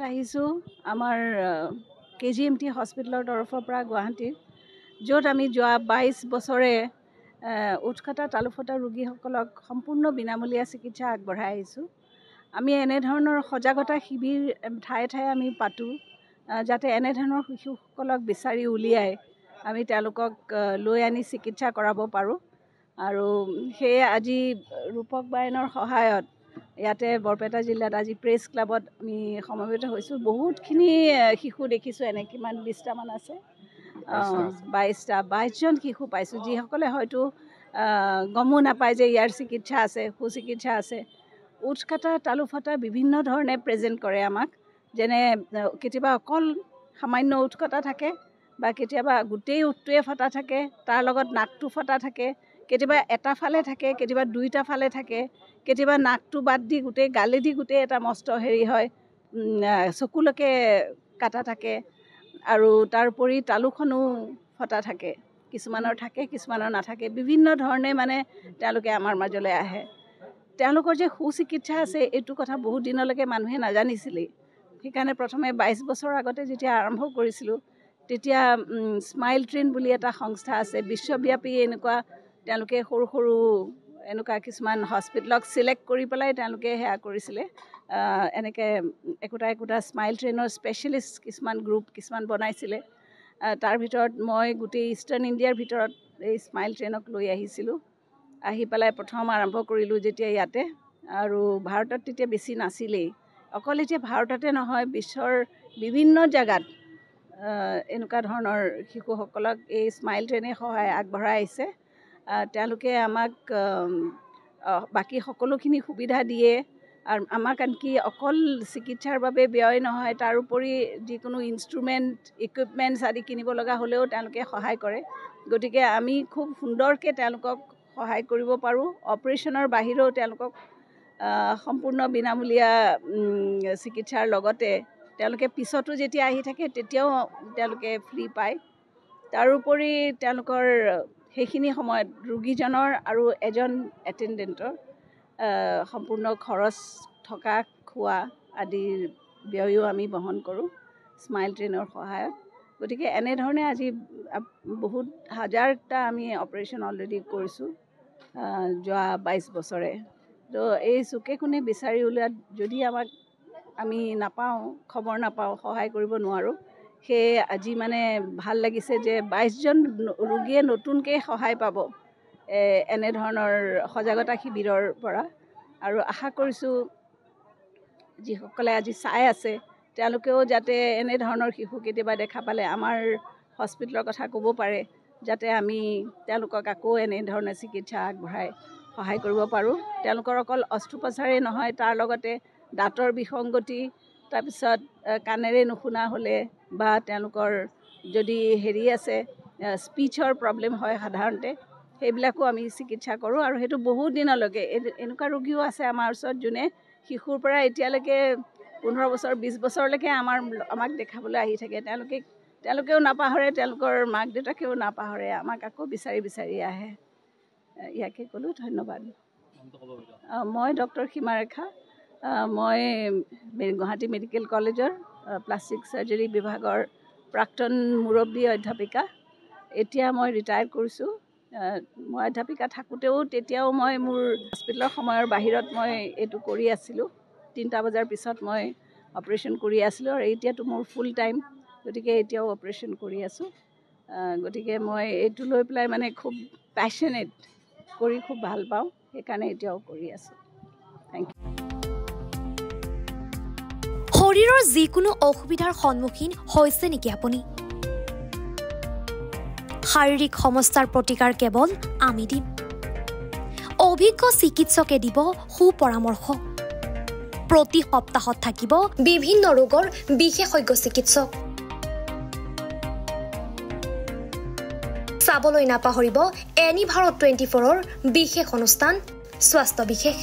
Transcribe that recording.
আহিছোঁ আমাৰ KGMT হস্পিটেলৰ তৰফৰ পৰা গুৱাহাটীত য'ত আমি যোৱা 22 বছৰে উৎকটা তালুফটা ৰোগীসকলক সম্পূৰ্ণ বিনামূলীয়া চিকিৎসা আগবঢ়াই আহিছোঁ। আমি এনেধৰণৰ সজাগতা শিবিৰ ঠায়ে ঠায়ে আমি পাতোঁ যাতে এনেধৰণৰ শিশুসকলক বিচাৰি উলিয়াই আমি তেওঁলোকক লৈ আনি চিকিৎসা কৰাব পাৰোঁ। আৰু সেয়ে আজি ৰূপক বায়নৰ সহায়ত ইয়াতে বৰপেটা জিলাত আজি প্ৰেছ ক্লাবত আমি সমবেত হৈছোঁ। বহুতখিনি শিশু দেখিছোঁ, এনে কিমান 20টামান আছে, 22জন শিশু পাইছোঁ যিসকলে হয়তো গমো নাপায় যে ইয়াৰ চিকিৎসা আছে, সুচিকিৎসা আছে। উৎকটা তালুফটা বিভিন্ন ধৰণে প্ৰেজেণ্ট কৰে আমাক, যেনে কেতিয়াবা অকল সামান্য উৎকটা থাকে বা কেতিয়াবা গোটেই উঠটোৱে ফটা থাকে, তাৰ লগত নাকটো ফটা থাকে, কেতিয়াবা এটা ফালে থাকে, কেতিয়াবা দুইটা ফালে থাকে, কেতিয়াবা নাকটো বাদ দি গোটেই গালেদি গোটেই এটা মস্ত হয়, চকুলৈকে কাটা থাকে আৰু তাৰোপৰি তালুখনো ফটা থাকে, কিছুমানৰ থাকে কিছুমানৰ নাথাকে। বিভিন্ন ধৰণে মানে তেওঁলোকে আমাৰ মাজলৈ আহে। তেওঁলোকৰ যে সুচিকিৎসা আছে এইটো কথা বহুত দিনলৈকে মানুহে নাজানিছিলেই। সেইকাৰণে প্ৰথমে 22 বছৰ আগতে যেতিয়া আৰম্ভ কৰিছিলোঁ তেতিয়া স্মাইল ট্ৰেইন বুলি এটা সংস্থা আছে, বিশ্বব্যাপী এনেকুৱা তেওঁলোকে সৰু সৰু এনেকুৱা কিছুমান হস্পিটেলক চিলেক্ট কৰি পেলাই তেওঁলোকে সেয়া কৰিছিলে। এনেকৈ একোটা স্মাইল ট্ৰেইনৰ স্পেচিয়েলিষ্ট কিছুমান গ্ৰুপ কিছুমান বনাইছিলে। তাৰ ভিতৰত মই গোটেই ইষ্টাৰ্ণ ইণ্ডিয়াৰ ভিতৰত এই স্মাইল ট্ৰেইনক লৈ আহিছিলোঁ। আহি পেলাই প্ৰথম আৰম্ভ কৰিলোঁ যেতিয়া ইয়াতে, আৰু ভাৰতত তেতিয়া বেছি নাছিলেই। অকল এতিয়া ভাৰততে নহয়, বিশ্বৰ বিভিন্ন জেগাত এনেকুৱা ধৰণৰ শিশুসকলক এই স্মাইল ট্ৰেইনে সহায় আগবঢ়াই আহিছে। তেওঁলোকে আমাক বাকী সকলোখিনি সুবিধা দিয়ে আৰু আমাক আনকি অকল চিকিৎসাৰ বাবে ব্যয় নহয়, তাৰোপৰি যিকোনো ইনষ্ট্ৰুমেণ্ট ইকুইপমেণ্টছ আদি কিনিব লগা হ'লেও তেওঁলোকে সহায় কৰে। গতিকে আমি খুব সুন্দৰকৈ তেওঁলোকক সহায় কৰিব পাৰোঁ। অপাৰেশ্যনৰ বাহিৰেও তেওঁলোকক সম্পূৰ্ণ বিনামূলীয়া চিকিৎসাৰ লগতে তেওঁলোকে পিছতো যেতিয়া আহি থাকে তেতিয়াও তেওঁলোকে ফ্ৰী পায়। তাৰোপৰি তেওঁলোকৰ সেইখিনি সময়ত ৰোগীজনৰ আৰু এজন এটেণ্ডেণ্টৰ সম্পূৰ্ণ খৰচ, থকা খোৱা আদিৰ ব্যয়ো আমি বহন কৰোঁ স্মাইল ট্ৰেইনৰ সহায়ত। গতিকে এনেধৰণে আজি বহুত হাজাৰটা আমি অপাৰেশ্যন অলৰেডি কৰিছোঁ যোৱা 22 বছৰে। তো এই চুকে কোণে বিচাৰি উলিওৱাত যদি আমি নাপাওঁ, খবৰ নাপাওঁ, সহায় কৰিব নোৱাৰোঁ, সেয়ে আজি মানে ভাল লাগিছে যে 22জন ৰোগীয়ে নতুনকৈ সহায় পাব এনেধৰণৰ সজাগতা শিবিৰৰ পৰা। আৰু আশা কৰিছোঁ যিসকলে আজি চাই আছে তেওঁলোকেও যাতে এনেধৰণৰ শিশু কেতিয়াবা দেখা পালে আমাৰ হস্পিটেলৰ কথা ক'ব পাৰে, যাতে আমি তেওঁলোকক আকৌ এনেধৰণে চিকিৎসা আগবঢ়াই সহায় কৰিব পাৰোঁ। তেওঁলোকৰ অকল অস্ত্ৰোপচাৰেই নহয়, তাৰ লগতে দাঁতৰ বিসংগতি, তাৰপিছত কাণেৰে নুশুনা হ'লে বা তেওঁলোকৰ যদি আছে স্পীচৰ প্ৰব্লেম হয় সাধাৰণতে, সেইবিলাকো আমি চিকিৎসা কৰোঁ। আৰু সেইটো বহুত দিনলৈকে এনেকুৱা ৰোগীও আছে আমাৰ ওচৰত যোনে শিশুৰ পৰা এতিয়ালৈকে 15 বছৰ 20 বছৰলৈকে আমাক দেখাবলৈ আহি থাকে। তেওঁলোকেও নাপাহৰে, তেওঁলোকৰ মাক দেউতাকেও নাপাহৰে, আমাক আকৌ বিচাৰি বিচাৰি আহে। ইয়াকে ক'লোঁ, ধন্যবাদ। মই ডক্টৰ সীমাৰেখা, মই গুৱাহাটী মেডিকেল কলেজৰ প্লাষ্টিক চাৰ্জাৰী বিভাগৰ প্ৰাক্তন মুৰব্বী অধ্যাপিকা। এতিয়া মই ৰিটায়াৰ কৰিছোঁ। মই অধ্যাপিকা থাকোঁতেও তেতিয়াও মই মোৰ হস্পিটেলৰ সময়ৰ বাহিৰত মই এইটো কৰি আছিলোঁ। 3টা বজাৰ পিছত মই অপাৰেশ্যন কৰি আছিলোঁ আৰু এতিয়াতো মোৰ ফুল টাইম, গতিকে এতিয়াও অপাৰেশ্যন কৰি আছোঁ। গতিকে মই এইটো লৈ পেলাই মানে খুব পেশ্যনেট, কৰি খুব ভাল পাওঁ, সেইকাৰণে এতিয়াও কৰি আছোঁ। Thank you. শৰীৰৰ যিকোনো অসুবিধাৰ সন্মুখীন হৈছে নেকি আপুনি? শাৰীৰিক সমস্যাৰ প্ৰতিকাৰ কেৱল আমি দিম। অভিজ্ঞ চিকিৎসকে দিব সুপৰামৰ্শ। প্ৰতি সপ্তাহত থাকিব বিভিন্ন ৰোগৰ বিশেষজ্ঞ চিকিৎসক। চাবলৈ নাপাহৰিব এনি ভাৰত 24ৰ বিশেষ অনুষ্ঠান স্বাস্থ্য বিশেষ।